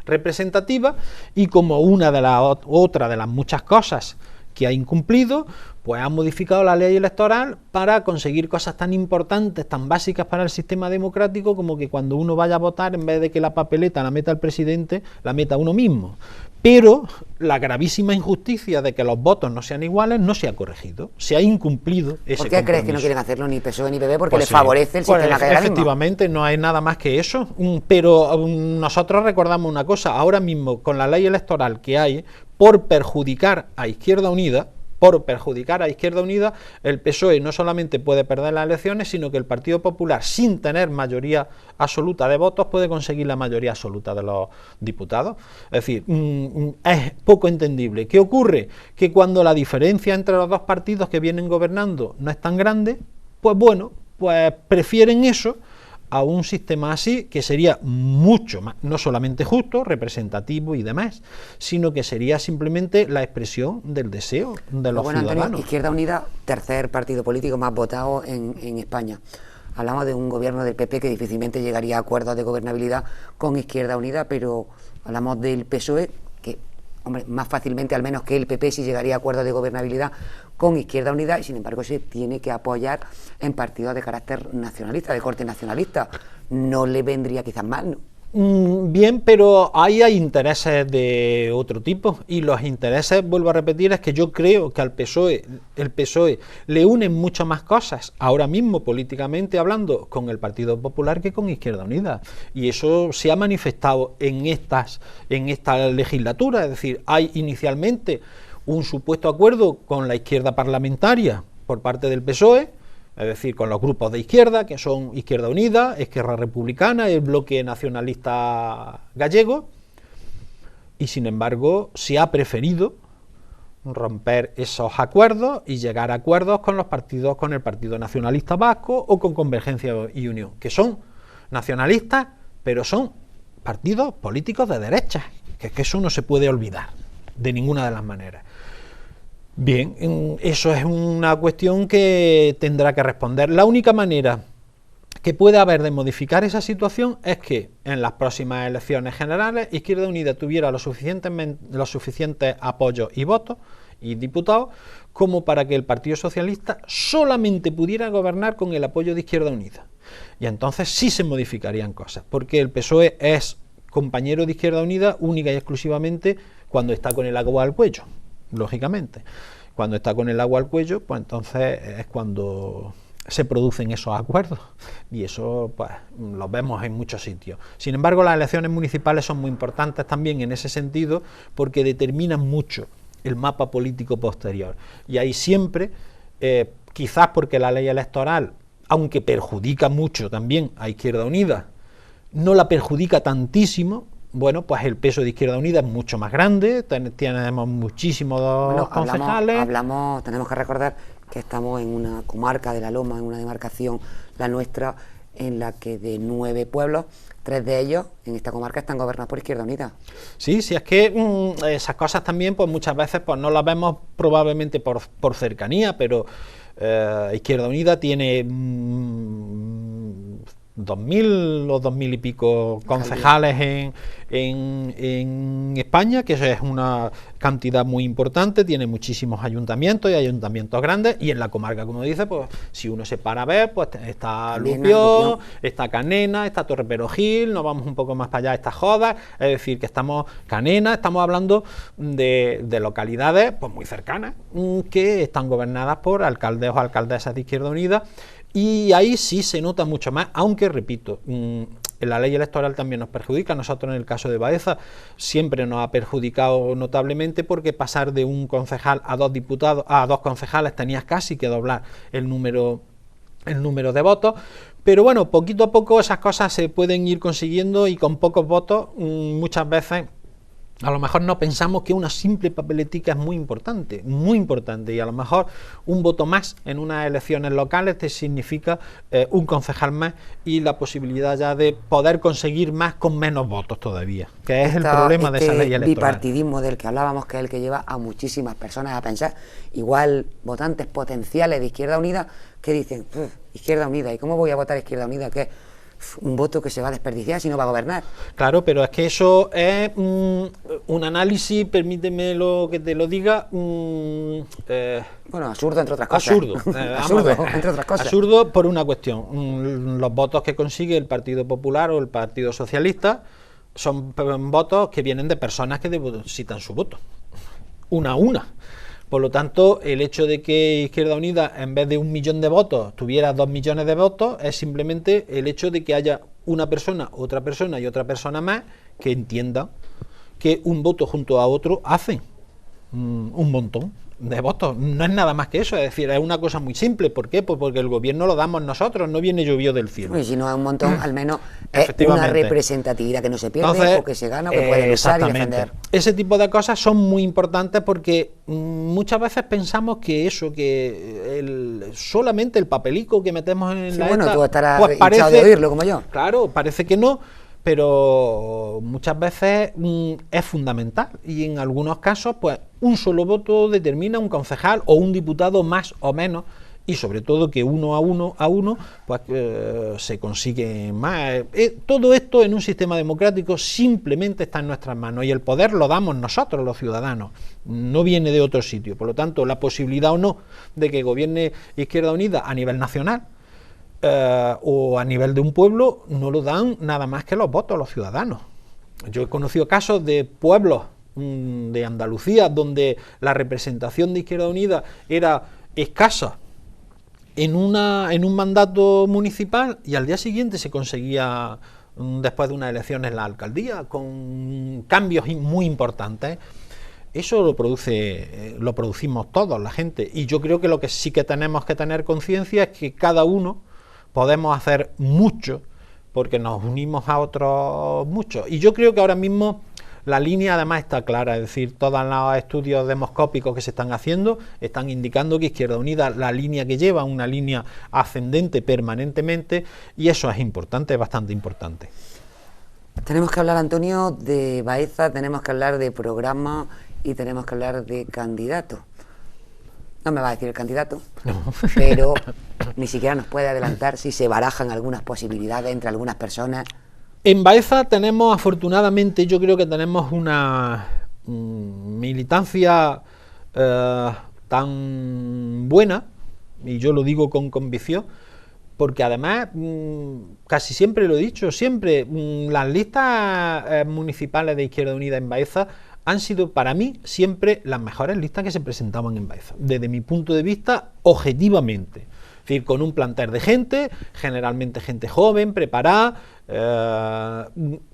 representativa, y como otra de las muchas cosas que ha incumplido, pues ha modificado la ley electoral para conseguir cosas tan importantes, tan básicas para el sistema democrático, como que cuando uno vaya a votar, en vez de que la papeleta la meta el presidente, la meta uno mismo. Pero la gravísima injusticia de que los votos no sean iguales no se ha corregido, se ha incumplido ese compromiso. ¿Por qué crees que no quieren hacerlo ni PSOE ni PP? Porque les favorece el sistema que hay ahora mismo. Efectivamente, no hay nada más que eso, pero nosotros recordamos una cosa, ahora mismo con la ley electoral que hay, por perjudicar a Izquierda Unida, el PSOE no solamente puede perder las elecciones, sino que el Partido Popular, sin tener mayoría absoluta de votos, puede conseguir la mayoría absoluta de los diputados. Es decir, es poco entendible. ¿Qué ocurre? Que cuando la diferencia entre los dos partidos que vienen gobernando no es tan grande, pues bueno, pues prefieren eso a un sistema así, que sería mucho más, no solamente justo, representativo y demás, sino que sería simplemente la expresión del deseo de los ciudadanos. Antonio, Izquierda Unida, tercer partido político más votado en España. Hablamos de un gobierno del PP que difícilmente llegaría a acuerdos de gobernabilidad con Izquierda Unida, pero hablamos del PSOE, que, hombre, más fácilmente, al menos que el PP, sí llegaría a acuerdos de gobernabilidad con Izquierda Unida, y sin embargo se tiene que apoyar en partidos de carácter nacionalista, de corte nacionalista. No le vendría quizás mal, ¿no? Bien, pero ahí hay intereses de otro tipo, y los intereses, vuelvo a repetir, es que yo creo que el PSOE le unen muchas más cosas ahora mismo políticamente hablando con el Partido Popular que con Izquierda Unida, y eso se ha manifestado en esta legislatura. Es decir, hay inicialmente un supuesto acuerdo con la izquierda parlamentaria por parte del PSOE, es decir, con los grupos de izquierda, que son Izquierda Unida, Esquerra Republicana, el bloque nacionalista gallego, y sin embargo se ha preferido romper esos acuerdos y llegar a acuerdos con los partidos, con el Partido Nacionalista Vasco o con Convergencia y Unión, que son nacionalistas, pero son partidos políticos de derecha, que eso no se puede olvidar de ninguna de las maneras. Bien, eso es una cuestión que tendrá que responder. La única manera que puede haber de modificar esa situación es que en las próximas elecciones generales Izquierda Unida tuviera los suficientes apoyos y votos y diputados como para que el Partido Socialista solamente pudiera gobernar con el apoyo de Izquierda Unida. Y entonces sí se modificarían cosas, porque el PSOE es compañero de Izquierda Unida única y exclusivamente cuando está con el agua al cuello. Lógicamente, cuando está con el agua al cuello, pues entonces es cuando se producen esos acuerdos, y eso pues lo vemos en muchos sitios. Sin embargo, las elecciones municipales son muy importantes también en ese sentido, porque determinan mucho el mapa político posterior, y ahí siempre, quizás porque la ley electoral, aunque perjudica mucho también a Izquierda Unida, no la perjudica tantísimo. Bueno, pues el peso de Izquierda Unida es mucho más grande, tenemos muchísimos concejales. Tenemos que recordar que estamos en una comarca de La Loma, en una demarcación, la nuestra, en la que de 9 pueblos, 3 de ellos en esta comarca están gobernados por Izquierda Unida. Sí, es que esas cosas también pues muchas veces pues no las vemos probablemente por cercanía, pero Izquierda Unida tiene 2.000 o 2.000 y pico concejales en España, que eso es una cantidad muy importante. Tiene muchísimos ayuntamientos y ayuntamientos grandes, y en la comarca, como dice, pues si uno se para a ver, pues está Lupión, está Canena, está Torreperogil, nos vamos un poco más para allá, está Jodas, es decir, que estamos hablando de localidades pues muy cercanas, que están gobernadas por alcaldes o alcaldesas de Izquierda Unida. Y ahí sí se nota mucho más, aunque repito, la ley electoral también nos perjudica. Nosotros en el caso de Baeza siempre nos ha perjudicado notablemente, porque pasar de un concejal a 2 diputados, a 2 concejales, tenías casi que doblar el número de votos. Pero bueno, poquito a poco esas cosas se pueden ir consiguiendo, y con pocos votos muchas veces A lo mejor no pensamos que una simple papeletica es muy importante, y a lo mejor un voto más en unas elecciones locales te significa un concejal más y la posibilidad ya de poder conseguir más con menos votos todavía, que es el problema de esa ley electoral. Bipartidismo del que hablábamos, que es el que lleva a muchísimas personas a pensar, igual votantes potenciales de Izquierda Unida, que dicen, Izquierda Unida, ¿y cómo voy a votar Izquierda Unida? Que un voto que se va a desperdiciar si no va a gobernar. Claro, pero es que eso es un análisis, permíteme que te lo diga, bueno, absurdo entre otras cosas. Absurdo, absurdo entre otras cosas. Absurdo por una cuestión, los votos que consigue el Partido Popular o el Partido Socialista son votos que vienen de personas que depositan su voto, una a una. Por lo tanto, el hecho de que Izquierda Unida, en vez de 1 millón de votos, tuviera 2 millones de votos, es simplemente el hecho de que haya una persona, otra persona y otra persona más que entienda que un voto junto a otro hacen un montón de votos. No es nada más que eso, es decir, es una cosa muy simple. ¿Por qué? Pues porque el gobierno lo damos nosotros, no viene llovido del cielo. Y si no es un montón, al menos es una representatividad que no se pierde. Entonces, o que se gana, o que puede usar y defender. Ese tipo de cosas son muy importantes porque muchas veces pensamos que eso, que solamente el papelico que metemos en la bueno, esta, tú estarás pues hinchado de oírlo como yo. Claro, parece que no, pero muchas veces es fundamental y en algunos casos pues un solo voto determina un concejal o un diputado más o menos, y sobre todo que uno a uno pues se consigue más. Todo esto en un sistema democrático simplemente está en nuestras manos y el poder lo damos nosotros los ciudadanos, no viene de otro sitio. Por lo tanto, la posibilidad o no de que gobierne Izquierda Unida a nivel nacional o a nivel de un pueblo no lo dan nada más que los votos los ciudadanos. Yo he conocido casos de pueblos de Andalucía donde la representación de Izquierda Unida era escasa en un mandato municipal y al día siguiente se conseguía, después de unas elecciones, la alcaldía con cambios muy importantes. Eso lo producimos todos, la gente, y yo creo que lo que sí que tenemos que tener conciencia es que cada uno podemos hacer mucho porque nos unimos a otros muchos, y yo creo que ahora mismo la línea además está clara, es decir, todos los estudios demoscópicos que se están haciendo están indicando que Izquierda Unida, la línea que lleva, una línea ascendente permanentemente, y eso es importante, es bastante importante. Tenemos que hablar, Antonio, de Baeza, tenemos que hablar de programa y tenemos que hablar de candidato. No me va a decir el candidato, no. Pero ni siquiera nos puede adelantar si se barajan algunas posibilidades entre algunas personas. En Baeza tenemos, afortunadamente, yo creo que tenemos una militancia tan buena, y yo lo digo con convicción, porque además, casi siempre lo he dicho, siempre las listas municipales de Izquierda Unida en Baeza han sido para mí siempre las mejores listas que se presentaban en Baeza, desde mi punto de vista, objetivamente. Es decir, con un plantel de gente, generalmente gente joven, preparada,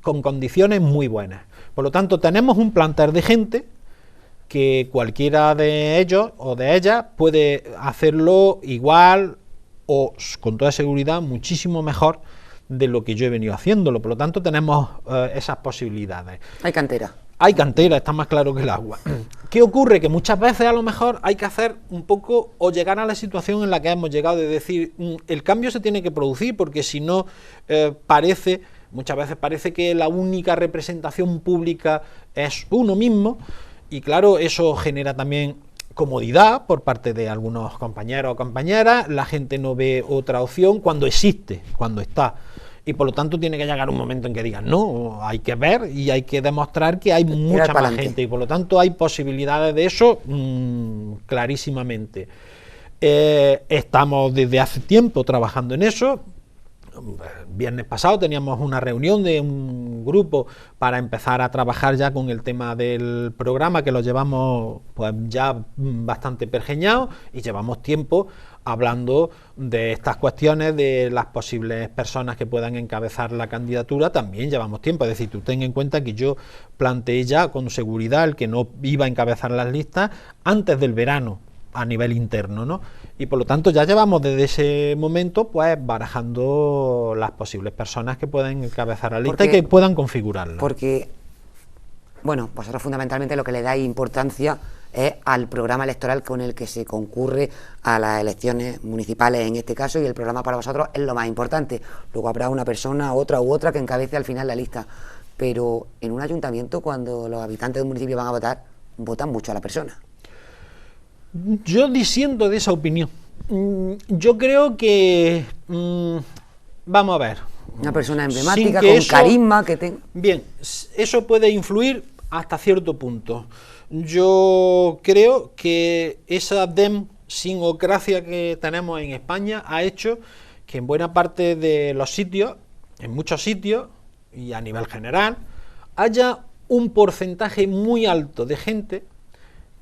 con condiciones muy buenas. Por lo tanto, tenemos un plantel de gente que cualquiera de ellos o de ellas puede hacerlo igual o con toda seguridad muchísimo mejor de lo que yo he venido haciéndolo. Por lo tanto, tenemos esas posibilidades. Hay cantera. Hay cantera, está más claro que el agua. ¿Qué ocurre? Que muchas veces a lo mejor hay que hacer un poco o llegar a la situación en la que hemos llegado, de decir, el cambio se tiene que producir, porque si no muchas veces parece que la única representación pública es uno mismo, y claro, eso genera también comodidad por parte de algunos compañeros o compañeras, la gente no ve otra opción cuando existe, cuando está. Y por lo tanto tiene que llegar un momento en que digan, no, hay que ver y hay que demostrar que hay mucha más gente, y por lo tanto hay posibilidades de eso clarísimamente. Estamos desde hace tiempo trabajando en eso. Viernes pasado teníamos una reunión de un grupo para empezar a trabajar ya con el tema del programa, que lo llevamos pues ya bastante pergeñado, y llevamos tiempo hablando de estas cuestiones, de las posibles personas que puedan encabezar la candidatura. También llevamos tiempo, es decir, tú ten en cuenta que yo planteé ya con seguridad el que no iba a encabezar las listas antes del verano a nivel interno, ¿no? Y por lo tanto ya llevamos desde ese momento pues barajando las posibles personas que pueden encabezar la lista y que puedan configurarla. Porque Bueno, vosotros fundamentalmente lo que le dais importancia es al programa electoral con el que se concurre a las elecciones municipales en este caso, y el programa para vosotros es lo más importante. Luego habrá una persona, otra u otra que encabece al final la lista. Pero en un ayuntamiento, cuando los habitantes de un municipio van a votar, votan mucho a la persona. Yo disiento de esa opinión. Yo creo que... vamos a ver. Una persona emblemática, con carisma, que tenga... Bien, eso puede influir hasta cierto punto. Yo creo que esa democracia que tenemos en España ha hecho que en buena parte de los sitios, en muchos sitios, y a nivel general, haya un porcentaje muy alto de gente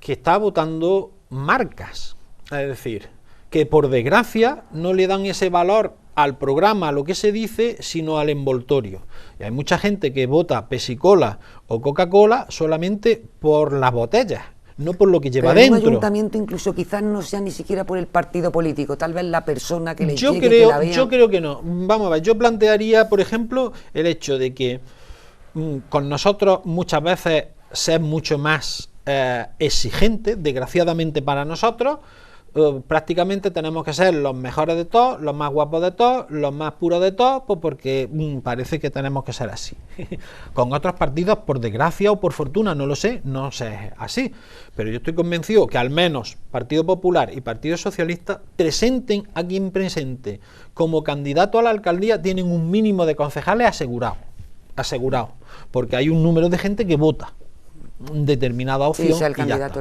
que está votando marcas. Es decir, que por desgracia no le dan ese valor al programa, a lo que se dice, sino al envoltorio. Y hay mucha gente que vota Pepsi-Cola o Coca-Cola solamente por las botellas, no por lo que lleva dentro. En un ayuntamiento incluso quizás no sea ni siquiera por el partido político, tal vez la persona que le llegue, que la vea. Yo creo que no. Vamos a ver, yo plantearía, por ejemplo, el hecho de que con nosotros muchas veces ser mucho más exigente, desgraciadamente para nosotros, prácticamente tenemos que ser los mejores de todos, los más guapos de todos, los más puros de todos, pues porque parece que tenemos que ser así. Con otros partidos, por desgracia o por fortuna, no lo sé, no sé así, pero yo estoy convencido que al menos Partido Popular y Partido Socialista, presenten a quien presente como candidato a la alcaldía, tienen un mínimo de concejales asegurado, porque hay un número de gente que vota determinada opción, sí, el candidato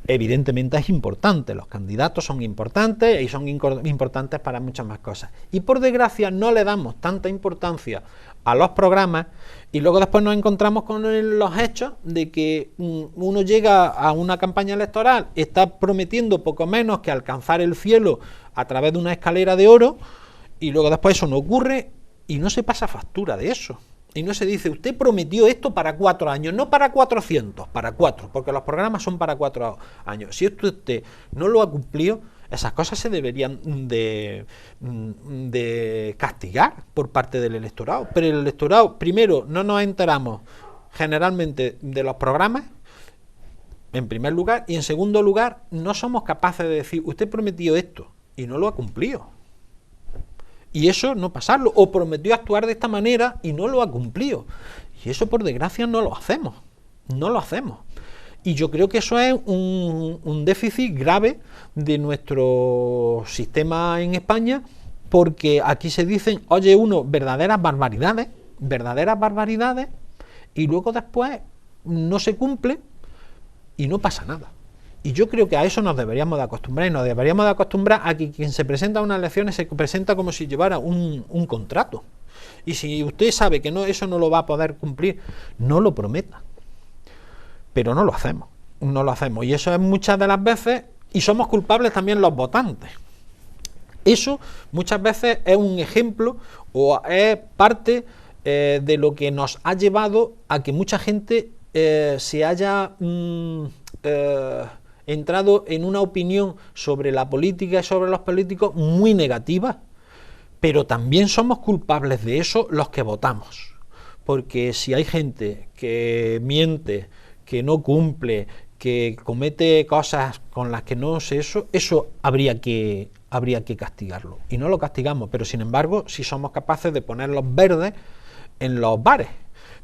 evidentemente es importante, los candidatos son importantes y son importantes para muchas más cosas, y por desgracia no le damos tanta importancia a los programas, y luego después nos encontramos con los hechos de que uno llega a una campaña electoral, está prometiendo poco menos que alcanzar el cielo a través de una escalera de oro, y luego después eso no ocurre y no se pasa factura de eso. Y no se dice, usted prometió esto para 4 años, no para 400, para 4, porque los programas son para 4 años. Si esto usted no lo ha cumplido, esas cosas se deberían de castigar por parte del electorado. Pero el electorado, primero, no nos enteramos generalmente de los programas, en primer lugar, y en segundo lugar, no somos capaces de decir, usted prometió esto y no lo ha cumplido. Y eso no pasarlo, o prometió actuar de esta manera y no lo ha cumplido, y eso por desgracia no lo hacemos, y yo creo que eso es un déficit grave de nuestro sistema en España, porque aquí se dicen, oye, verdaderas barbaridades, y luego después no se cumple y no pasa nada. Y yo creo que a eso nos deberíamos de acostumbrar, y nos deberíamos de acostumbrar a que quien se presenta a unas elecciones se presenta como si llevara un contrato. Y si usted sabe que eso no lo va a poder cumplir, no lo prometa. Pero no lo hacemos. Y eso es muchas de las veces, y somos culpables también los votantes. Eso muchas veces es un ejemplo o es parte de lo que nos ha llevado a que mucha gente se haya... entrado en una opinión sobre la política y sobre los políticos muy negativa, pero también somos culpables de eso los que votamos, porque si hay gente que miente, que no cumple, que comete cosas con las que no sé eso habría que castigarlo, y no lo castigamos, pero sin embargo si somos capaces de poner los verdes en los bares.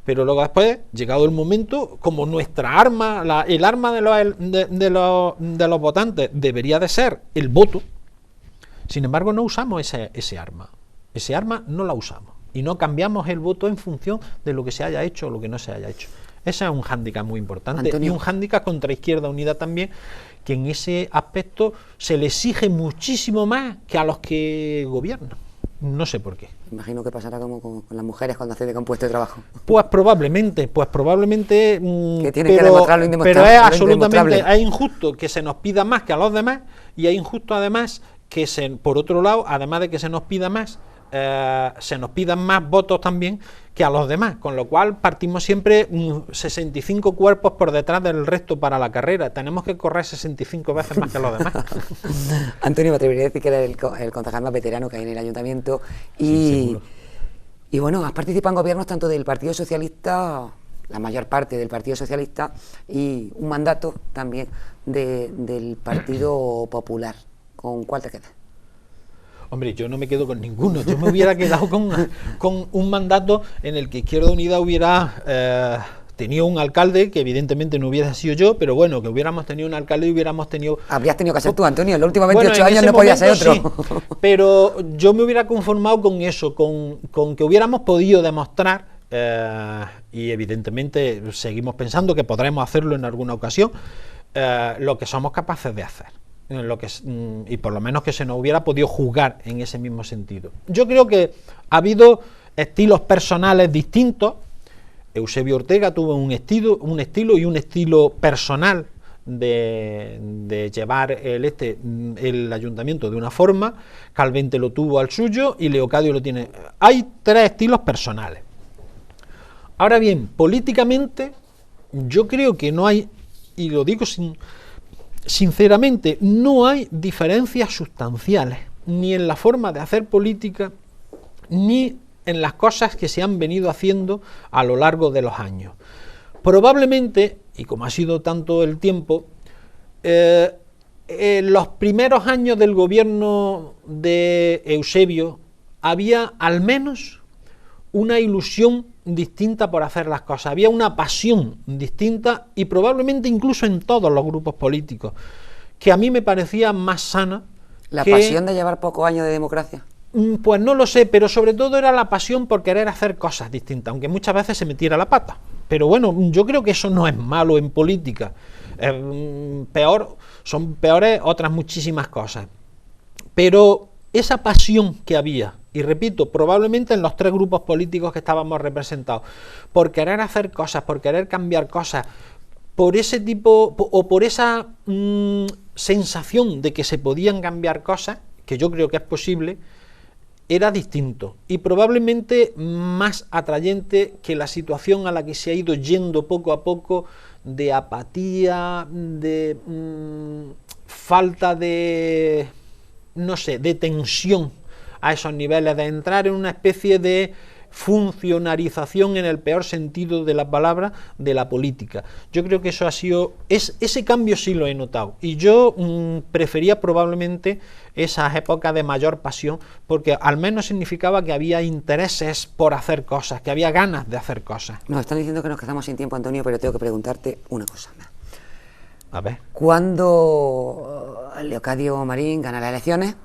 Pero luego después, llegado el momento, como nuestra arma, el arma de los votantes debería de ser el voto, sin embargo no usamos ese arma. Ese arma no la usamos. Y no cambiamos el voto en función de lo que se haya hecho o lo que no se haya hecho. Ese es un hándicap muy importante. Antonio. Y un hándicap contra Izquierda Unida también, que en ese aspecto se le exige muchísimo más que a los que gobiernan. No sé por qué. Imagino que pasará como con las mujeres cuando hacen de compuesto de trabajo. Pues probablemente. Que tienen que demostrar lo indemostrable. Pero es absolutamente injusto que se nos pida más que a los demás, y es injusto además que por otro lado, además de que se nos pida más, se nos pidan más votos también que a los demás, con lo cual partimos siempre 65 cuerpos por detrás del resto para la carrera. Tenemos que correr 65 veces más que los demás. Antonio, me atrevería a decir que eres el concejal más veterano que hay en el ayuntamiento, y bueno, has participado en gobiernos tanto del Partido Socialista la mayor parte del Partido Socialista y un mandato también del Partido Popular. ¿Con cuál te quedas? Hombre, yo no me quedo con ninguno. Yo me hubiera quedado con un mandato en el que Izquierda Unida hubiera tenido un alcalde, que evidentemente no hubiera sido yo, pero bueno, que hubiéramos tenido un alcalde y hubiéramos tenido... Habrías tenido que ser tú, Antonio. En los últimos 28 bueno, años no podía ser otro. Sí, pero yo me hubiera conformado con eso, con que hubiéramos podido demostrar, y evidentemente seguimos pensando que podremos hacerlo en alguna ocasión, lo que somos capaces de hacer. Y por lo menos que se nos hubiera podido juzgar en ese mismo sentido. Yo creo que ha habido estilos personales distintos. Eusebio Ortega tuvo un estilo personal de llevar el ayuntamiento de una forma, Calvente lo tuvo al suyo y Leocadio lo tiene. Hay tres estilos personales. Ahora bien, políticamente yo creo que no hay, y lo digo sinceramente, no hay diferencias sustanciales, ni en la forma de hacer política, ni en las cosas que se han venido haciendo a lo largo de los años. Probablemente, y como ha sido tanto el tiempo, en los primeros años del gobierno de Eusebio había al menos una ilusión distinta por hacer las cosas, había una pasión distinta y probablemente incluso en todos los grupos políticos, que a mí me parecía más sana. ¿La pasión de llevar pocos años de democracia? Pues no lo sé, pero sobre todo era la pasión por querer hacer cosas distintas, aunque muchas veces se metiera la pata. Pero bueno, yo creo que eso no es malo en política. Son peores otras muchísimas cosas. Pero esa pasión que había, y repito, probablemente en los tres grupos políticos que estábamos representados, por querer hacer cosas, por querer cambiar cosas, por ese tipo, o por esa sensación de que se podían cambiar cosas, que yo creo que es posible, era distinto y probablemente más atrayente que la situación a la que se ha ido yendo poco a poco, de apatía, de falta de, no sé, de tensión a esos niveles, de entrar en una especie de funcionarización en el peor sentido de la palabra de la política. Yo creo que eso ha sido, ese cambio sí lo he notado y yo prefería probablemente esas épocas de mayor pasión, porque al menos significaba que había intereses por hacer cosas, que había ganas de hacer cosas. Nos están diciendo que nos quedamos sin tiempo, Antonio, pero tengo que preguntarte una cosa. A ver. ¿Cuándo Leocadio Marín gana las elecciones,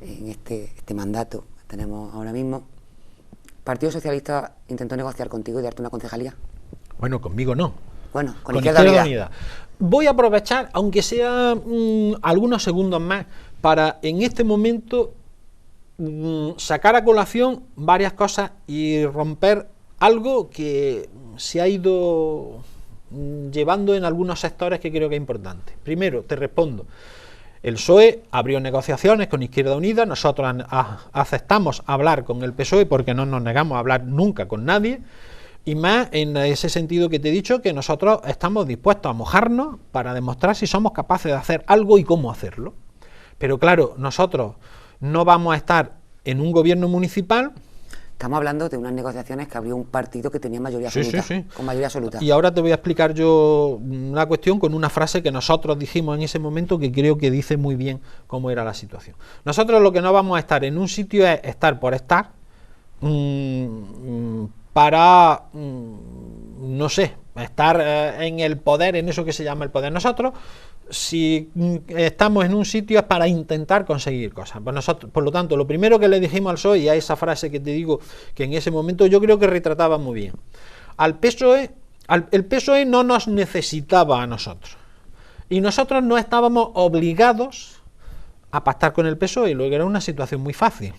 en este mandato que tenemos ahora mismo, Partido Socialista intentó negociar contigo y darte una concejalía? Bueno, conmigo no. Bueno, con Izquierda Unida. Voy a aprovechar, aunque sea algunos segundos más, para en este momento sacar a colación varias cosas y romper algo que se ha ido llevando en algunos sectores que creo que es importante. Primero, te respondo. El PSOE abrió negociaciones con Izquierda Unida, nosotros aceptamos hablar con el PSOE porque no nos negamos a hablar nunca con nadie, y más en ese sentido que te he dicho, que nosotros estamos dispuestos a mojarnos para demostrar si somos capaces de hacer algo y cómo hacerlo. Pero claro, nosotros no vamos a estar en un gobierno municipal. Estamos hablando de unas negociaciones que abrió un partido que tenía mayoría absoluta, con mayoría absoluta. Y ahora te voy a explicar yo una cuestión con una frase que nosotros dijimos en ese momento que creo que dice muy bien cómo era la situación. Nosotros lo que no vamos a estar en un sitio es estar por estar, para, no sé, estar en el poder, en eso que se llama el poder. Nosotros, si estamos en un sitio, es para intentar conseguir cosas. Pues nosotros, por lo tanto, lo primero que le dijimos al PSOE, y a esa frase que te digo que en ese momento yo creo que retrataba muy bien, al PSOE, el PSOE no nos necesitaba a nosotros y nosotros no estábamos obligados a pactar con el PSOE, y luego era una situación muy fácil.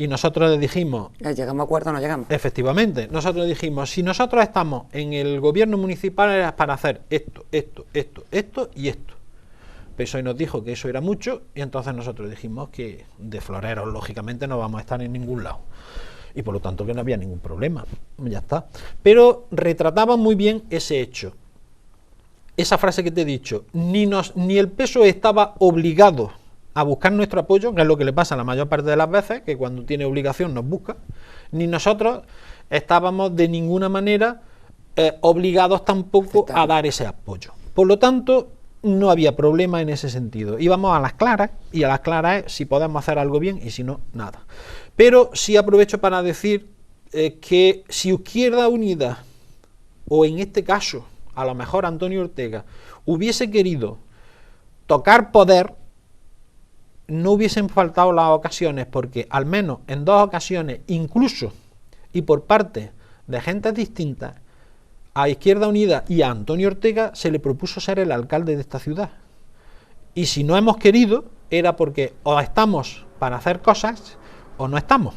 Y nosotros le dijimos... ¿Llegamos a acuerdo o no llegamos? Efectivamente, nosotros le dijimos, si nosotros estamos en el gobierno municipal es para hacer esto y esto. El PSOE nos dijo que eso era mucho, y entonces nosotros dijimos que de floreros, lógicamente, no vamos a estar en ningún lado. Y por lo tanto que no había ningún problema, ya está. Pero retrataba muy bien ese hecho. Esa frase que te he dicho, ni el PSOE estaba obligado a buscar nuestro apoyo, que es lo que le pasa la mayor parte de las veces, que cuando tiene obligación nos busca, ni nosotros estábamos de ninguna manera obligados tampoco a dar ese apoyo. Por lo tanto, no había problema en ese sentido. Íbamos a las claras, y a las claras es si podemos hacer algo bien y si no, nada. Pero sí aprovecho para decir que si Izquierda Unida, o en este caso, a lo mejor Antonio Ortega, hubiese querido tocar poder, no hubiesen faltado las ocasiones, porque al menos en 2 ocasiones, incluso y por parte de gentes distintas, a Izquierda Unida y a Antonio Ortega se le propuso ser el alcalde de esta ciudad. Y si no hemos querido, era porque o estamos para hacer cosas o no estamos.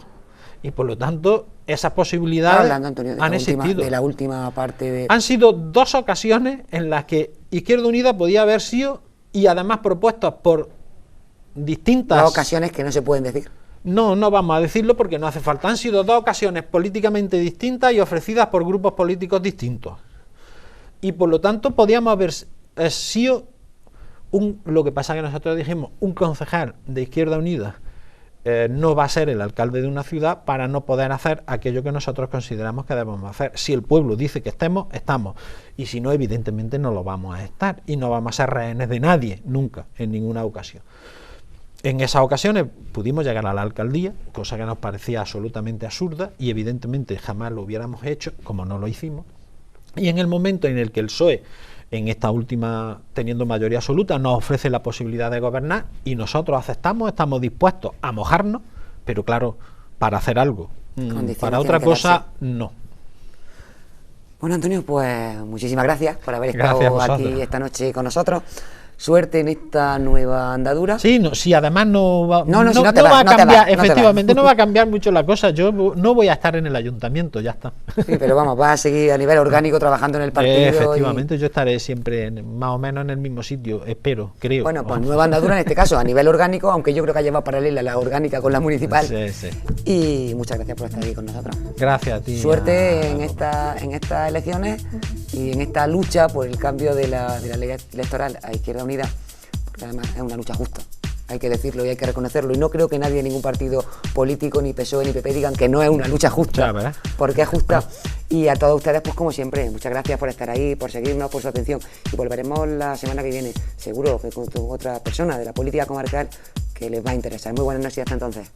Y por lo tanto, esas posibilidades hablando, Antonio, han existido. De la última parte de... Han sido 2 ocasiones en las que Izquierda Unida podía haber sido, y además propuestas por distintas... 2 ocasiones que no se pueden decir. No, no vamos a decirlo porque no hace falta. Han sido 2 ocasiones políticamente distintas y ofrecidas por grupos políticos distintos. Y por lo tanto podíamos haber sido lo que pasa que nosotros dijimos, un concejal de Izquierda Unida no va a ser el alcalde de una ciudad para no poder hacer aquello que nosotros consideramos que debemos hacer. Si el pueblo dice que estemos, estamos. Y si no, evidentemente no lo vamos a estar. Y no vamos a ser rehenes de nadie, nunca, en ninguna ocasión. En esas ocasiones pudimos llegar a la alcaldía, cosa que nos parecía absolutamente absurda, y evidentemente jamás lo hubiéramos hecho, como no lo hicimos. Y en el momento en el que el PSOE, en esta última, teniendo mayoría absoluta, nos ofrece la posibilidad de gobernar, y nosotros aceptamos, estamos dispuestos a mojarnos, pero claro, para hacer algo. Para otra cosa, no. Bueno, Antonio, pues muchísimas gracias por haber estado aquí esta noche con nosotros. Suerte en esta nueva andadura. Sí, no, si además no va, no va a cambiar, efectivamente, no va a cambiar mucho la cosa. Yo no voy a estar en el ayuntamiento, ya está. Sí, pero vamos, vas a seguir a nivel orgánico trabajando en el partido. Efectivamente, yo estaré siempre más o menos en el mismo sitio, espero, creo. Bueno, pues nueva andadura en este caso, a nivel orgánico, aunque yo creo que ha llevado paralela la orgánica con la municipal. Sí, sí. Y muchas gracias por estar aquí con nosotros. Gracias a ti. Suerte en estas elecciones y en esta lucha por el cambio de la ley electoral a Izquierda Unida, porque además es una lucha justa, hay que decirlo y hay que reconocerlo, y no creo que nadie de ningún partido político, ni PSOE ni PP, digan que no es una lucha justa, porque es justa. Y a todos ustedes, pues como siempre, muchas gracias por estar ahí, por seguirnos, por su atención, y volveremos la semana que viene, seguro que con otra persona de la política comarcal que les va a interesar. Muy buenas noches, hasta entonces.